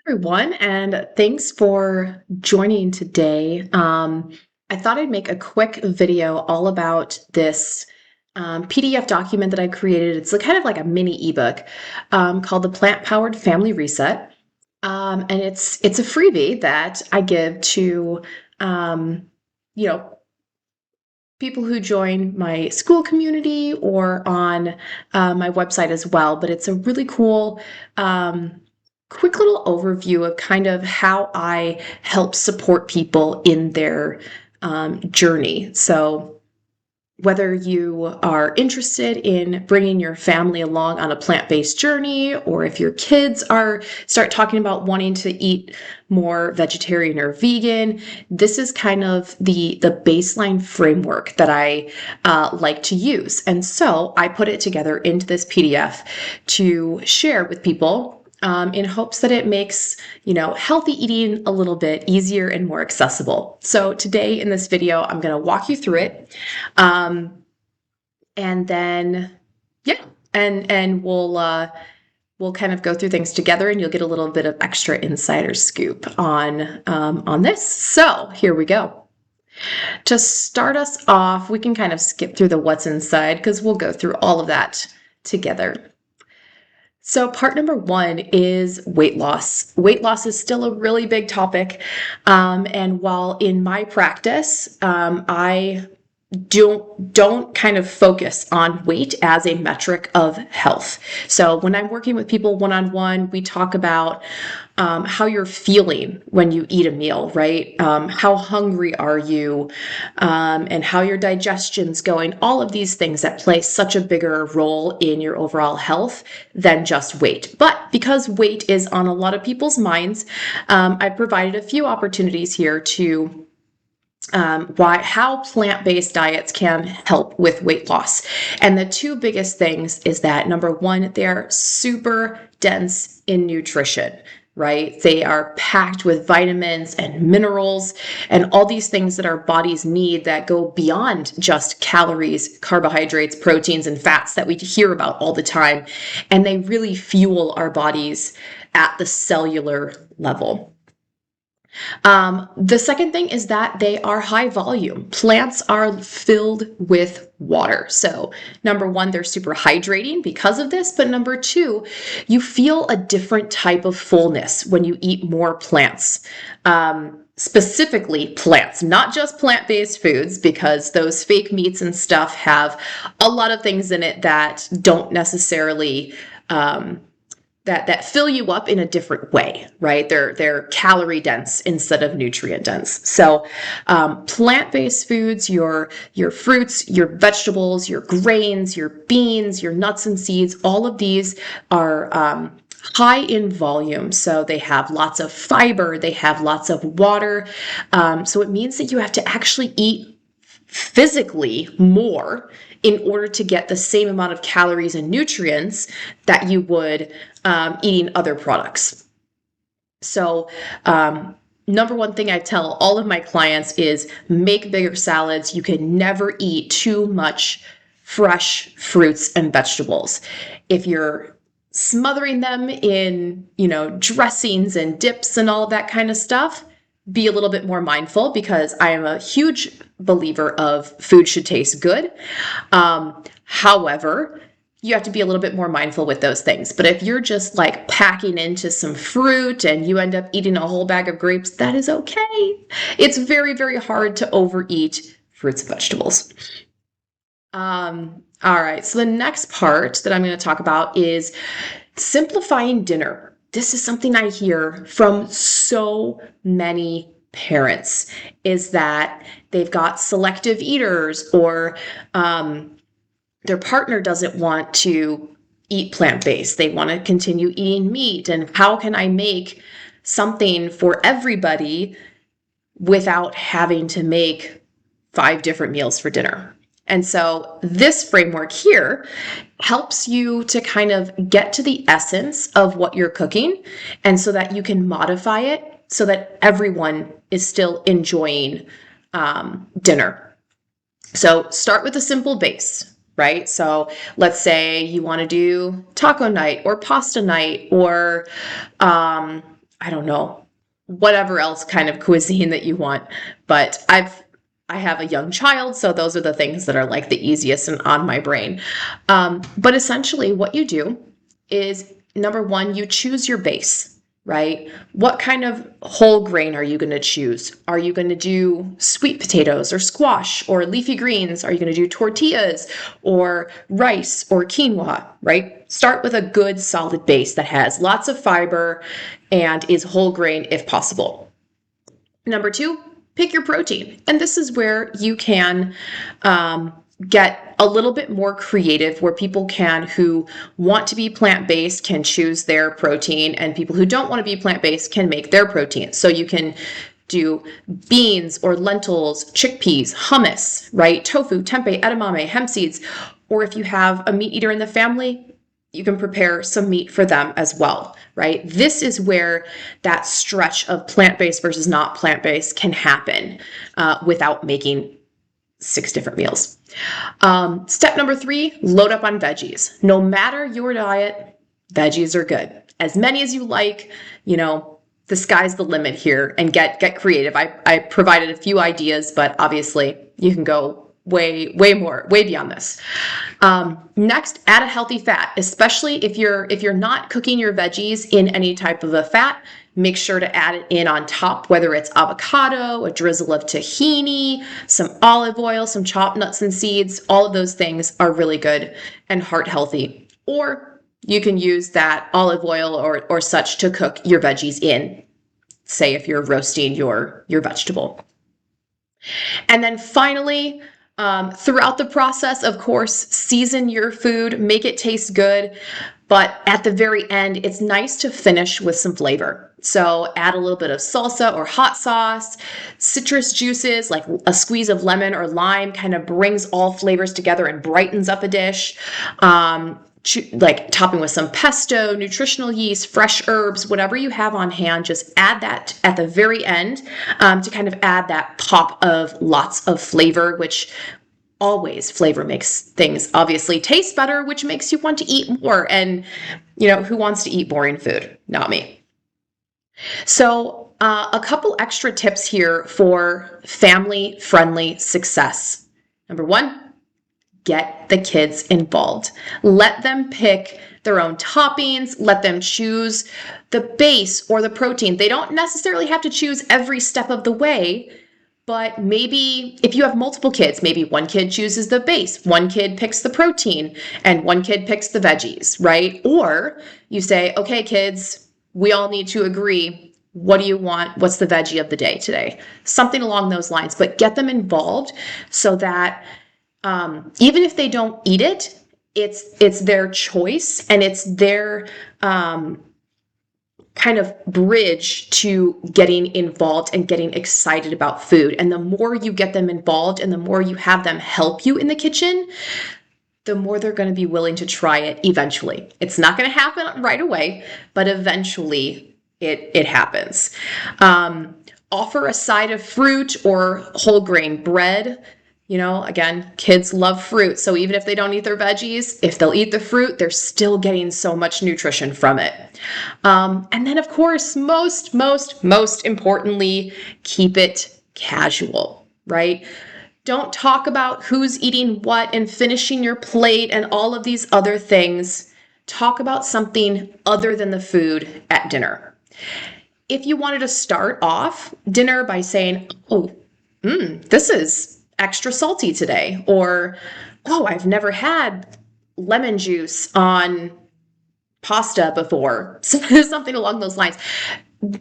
Everyone, and thanks for joining today. I thought I'd make a quick video all about this PDF document that I created. It's kind of like a mini ebook called the Plant Powered Family Reset, and it's a freebie that I give to you know people who join my school community or on my website as well. But it's a really cool. Quick little overview of kind of how I help support people in their journey. So whether you are interested in bringing your family along on a plant-based journey, or if your kids start talking about wanting to eat more vegetarian or vegan, this is kind of the baseline framework that I like to use. And so I put it together into this PDF to share with people in hopes that it makes, healthy eating a little bit easier and more accessible. So today in this video, I'm going to walk you through it. And then, yeah, and we'll kind of go through things together, and you'll get a little bit of extra insider scoop on this. So here we go. To start us off, we can kind of skip through the what's inside because we'll go through all of that together. So part number one is weight loss. Weight loss is still a really big topic. And while in my practice, I don't kind of focus on weight as a metric of health. So when I'm working with people one-on-one, we talk about how you're feeling when you eat a meal, right? How hungry are you? And how your digestion's going. All of these things that play such a bigger role in your overall health than just weight. But because weight is on a lot of people's minds, I've provided a few opportunities here to how plant-based diets can help with weight loss. And the two biggest things is that, number one, they're super dense in nutrition, right? They are packed with vitamins and minerals and all these things that our bodies need that go beyond just calories, carbohydrates, proteins, and fats that we hear about all the time. And they really fuel our bodies at the cellular level. The second thing is that they are high volume. Plants are filled with water. So number one, they're super hydrating because of this. But number two, you feel a different type of fullness when you eat more plants. Specifically plants, not just plant-based foods, because those fake meats and stuff have a lot of things in it that don't necessarily that fill you up in a different way, right? They're calorie dense instead of nutrient dense. So plant-based foods, your fruits, your vegetables, your grains, your beans, your nuts and seeds, all of these are high in volume. So they have lots of fiber, they have lots of water. So it means that you have to actually eat physically more in order to get the same amount of calories and nutrients that you would eating other products. So number one thing I tell all of my clients is make bigger salads. You can never eat too much fresh fruits and vegetables. If you're smothering them in, dressings and dips and all of that kind of stuff, be a little bit more mindful, because I am a huge believer of food should taste good. However, you have to be a little bit more mindful with those things. But if you're just like packing into some fruit and you end up eating a whole bag of grapes, that is okay. It's very, very hard to overeat fruits and vegetables. All right, so the next part that I'm going to talk about is simplifying dinner. This is something I hear from so many parents, is that they've got selective eaters, or their partner doesn't want to eat plant-based. They want to continue eating meat. And how can I make something for everybody without having to make 5 different meals for dinner? And so this framework here helps you to kind of get to the essence of what you're cooking, and so that you can modify it so that everyone is still enjoying dinner. So start with a simple base, right? So let's say you want to do taco night or pasta night or I don't know, whatever else kind of cuisine that you want. But I have a young child, so those are the things that are like the easiest and on my brain. But essentially what you do is, number one, you choose your base, right? What kind of whole grain are you going to choose? Are you going to do sweet potatoes or squash or leafy greens? Are you going to do tortillas or rice or quinoa, right? Start with a good solid base that has lots of fiber and is whole grain if possible. Number two, pick your protein. And this is where you can get a little bit more creative, where people who want to be plant-based can choose their protein, and people who don't want to be plant-based can make their protein. So you can do beans or lentils, chickpeas, hummus, right? Tofu, tempeh, edamame, hemp seeds. Or if you have a meat eater in the family, you can prepare some meat for them as well, right? This is where that stretch of plant-based versus not plant-based can happen without making 6 different meals. Step number 3, load up on veggies. No matter your diet, veggies are good. As many as you like, the sky's the limit here, and get creative. I provided a few ideas, but obviously you can go way beyond this. Next, add a healthy fat, especially if you're not cooking your veggies in any type of a fat. Make sure to add it in on top, whether it's avocado, a drizzle of tahini, some olive oil, some chopped nuts and seeds. All of those things are really good and heart healthy. Or you can use that olive oil or such to cook your veggies in, say if you're roasting your vegetable. And then finally, throughout the process, of course, season your food, make it taste good. But at the very end, it's nice to finish with some flavor. So add a little bit of salsa or hot sauce, citrus juices, like a squeeze of lemon or lime kind of brings all flavors together and brightens up a dish. Like topping with some pesto, nutritional yeast, fresh herbs, whatever you have on hand, just add that at the very end to kind of add that pop of lots of flavor, which always flavor makes things obviously taste better, which makes you want to eat more. And, who wants to eat boring food? Not me. So a couple extra tips here for family-friendly success. Number 1, get the kids involved. Let them pick their own toppings. Let them choose the base or the protein. They don't necessarily have to choose every step of the way, but maybe if you have multiple kids, maybe one kid chooses the base, one kid picks the protein, and one kid picks the veggies, right? Or you say, okay, kids, we all need to agree. What do you want? What's the veggie of the day today? Something along those lines, but get them involved so that even if they don't eat it, it's their choice, and it's their kind of bridge to getting involved and getting excited about food. And the more you get them involved and the more you have them help you in the kitchen, the more they're going to be willing to try it eventually. It's not going to happen right away, but eventually it happens. Offer a side of fruit or whole grain bread. Again, kids love fruit. So even if they don't eat their veggies, if they'll eat the fruit, they're still getting so much nutrition from it. And then, of course, most importantly, keep it casual, right? Don't talk about who's eating what and finishing your plate and all of these other things. Talk about something other than the food at dinner. If you wanted to start off dinner by saying, oh, this is extra salty today, or, oh, I've never had lemon juice on pasta before, something along those lines.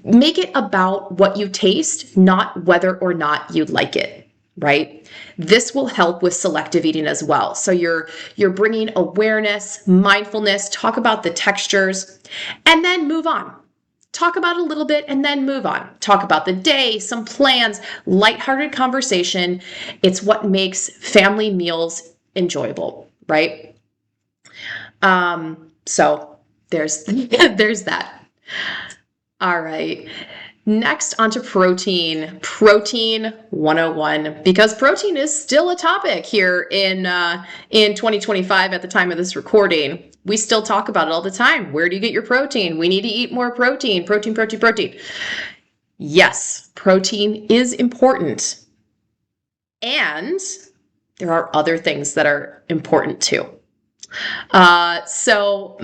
Make it about what you taste, not whether or not you like it, right? This will help with selective eating as well. So you're bringing awareness, mindfulness, talk about the textures, and then move on. Talk about it a little bit and then move on. Talk about the day, some plans, lighthearted conversation. It's what makes family meals enjoyable, right? So there's that. All right. Next, onto protein. Protein 101, because protein is still a topic here in 2025 at the time of this recording. We still talk about it all the time. Where do you get your protein? We need to eat more protein. Protein, protein, protein. Yes, protein is important. And there are other things that are important too. So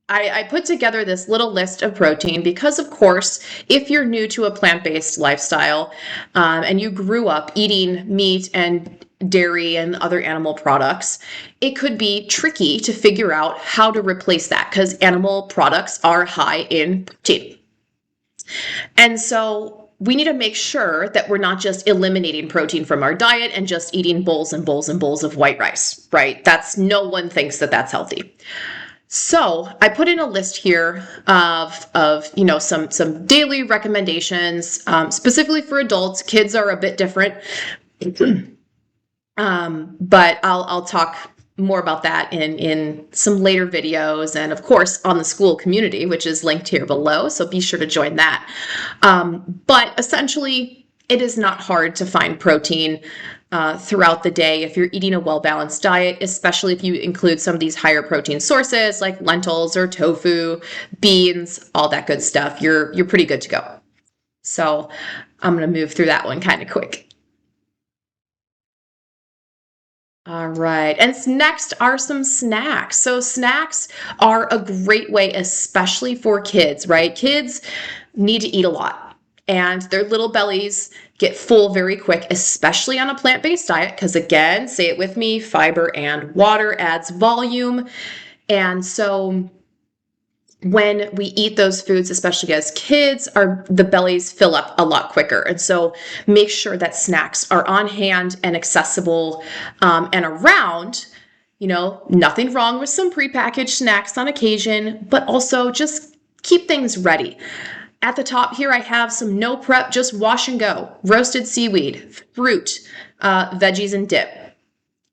I put together this little list of protein because, of course, if you're new to a plant-based lifestyle and you grew up eating meat and dairy and other animal products, it could be tricky to figure out how to replace that because animal products are high in protein. And so we need to make sure that we're not just eliminating protein from our diet and just eating bowls and bowls and bowls of white rice, right? No one thinks that that's healthy. So I put in a list here of some daily recommendations, specifically for adults. Kids are a bit different, but I'll talk more about that in some later videos, and of course on the school community, which is linked here below. So be sure to join that. But essentially, it is not hard to find protein throughout the day if you're eating a well-balanced diet, especially if you include some of these higher protein sources like lentils or tofu, beans, all that good stuff. You're pretty good to go. So I'm going to move through that one kind of quick. All right, and next are some snacks. So snacks are a great way, especially for kids, right? Kids need to eat a lot, and their little bellies get full very quick, especially on a plant-based diet, because again, say it with me, fiber and water adds volume. And so when we eat those foods, especially as kids, the bellies fill up a lot quicker. And so make sure that snacks are on hand and accessible and around. Nothing wrong with some prepackaged snacks on occasion, but also just keep things ready. At the top here, I have some no prep, just wash and go, roasted seaweed, fruit, veggies, and dip.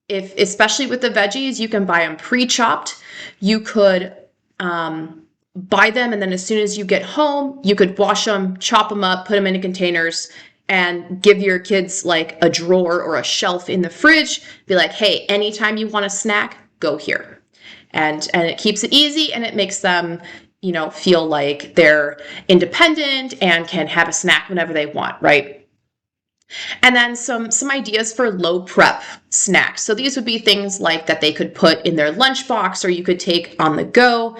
Especially with the veggies, you can buy them pre-chopped. You could buy them, and then as soon as you get home, you could wash them, chop them up, put them into containers, and give your kids like a drawer or a shelf in the fridge. Be like, hey, anytime you want a snack, go here. And it keeps it easy, and it makes them feel like they're independent and can have a snack whenever they want, right? And then some ideas for low prep snacks. So these would be things like that they could put in their lunchbox or you could take on the go,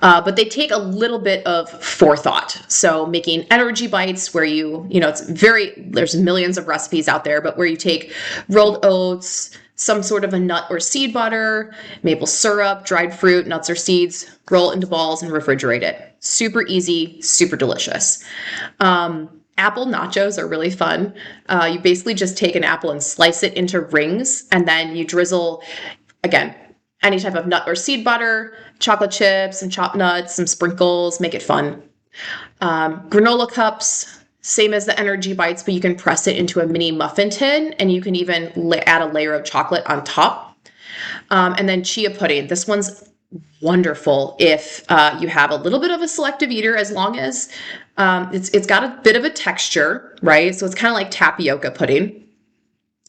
but they take a little bit of forethought. So making energy bites where there's millions of recipes out there, but where you take rolled oats, some sort of a nut or seed butter, maple syrup, dried fruit, nuts or seeds, roll it into balls and refrigerate it. Super easy, super delicious. Apple nachos are really fun. You basically just take an apple and slice it into rings, and then you drizzle, again, any type of nut or seed butter, chocolate chips, some chopped nuts, some sprinkles, make it fun. Granola cups, same as the energy bites, but you can press it into a mini muffin tin, and you can even add a layer of chocolate on top. And then chia pudding. This one's wonderful if you have a little bit of a selective eater, as long as it's got a bit of a texture, right? So it's kind of like tapioca pudding,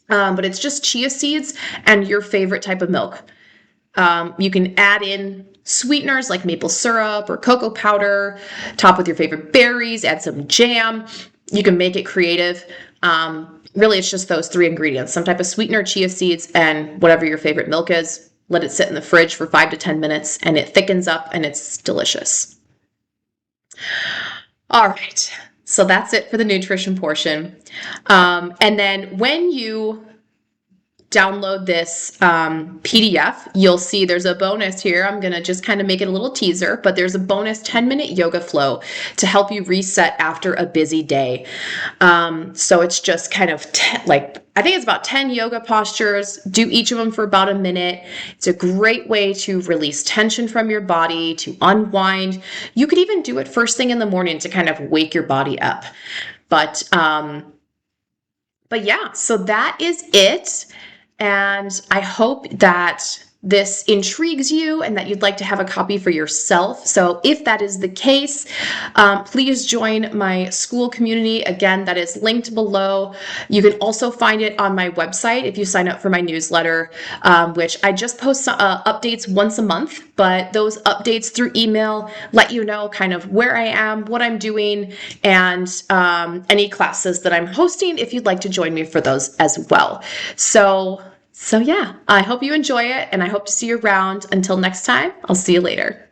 but it's just chia seeds and your favorite type of milk. You can add in sweeteners like maple syrup or cocoa powder, top with your favorite berries, add some jam. You can make it creative. Really, it's just those 3 ingredients, some type of sweetener, chia seeds, and whatever your favorite milk is. Let it sit in the fridge for 5 to 10 minutes and it thickens up and it's delicious. All right, so that's it for the nutrition portion. And then when you download this PDF, you'll see there's a bonus here. I'm going to just kind of make it a little teaser, but there's a bonus 10-minute yoga flow to help you reset after a busy day. So it's just kind of I think it's about 10 yoga postures. Do each of them for about a minute. It's a great way to release tension from your body, to unwind. You could even do it first thing in the morning to kind of wake your body up. But yeah, so that is it. And I hope that this intrigues you and that you'd like to have a copy for yourself. So if that is the case, please join my school community. Again, that is linked below. You can also find it on my website if you sign up for my newsletter, which I just post updates once a month, but those updates through email let you know kind of where I am, what I'm doing, and any classes that I'm hosting if you'd like to join me for those as well. So yeah, I hope you enjoy it, and I hope to see you around. Until next time, I'll see you later.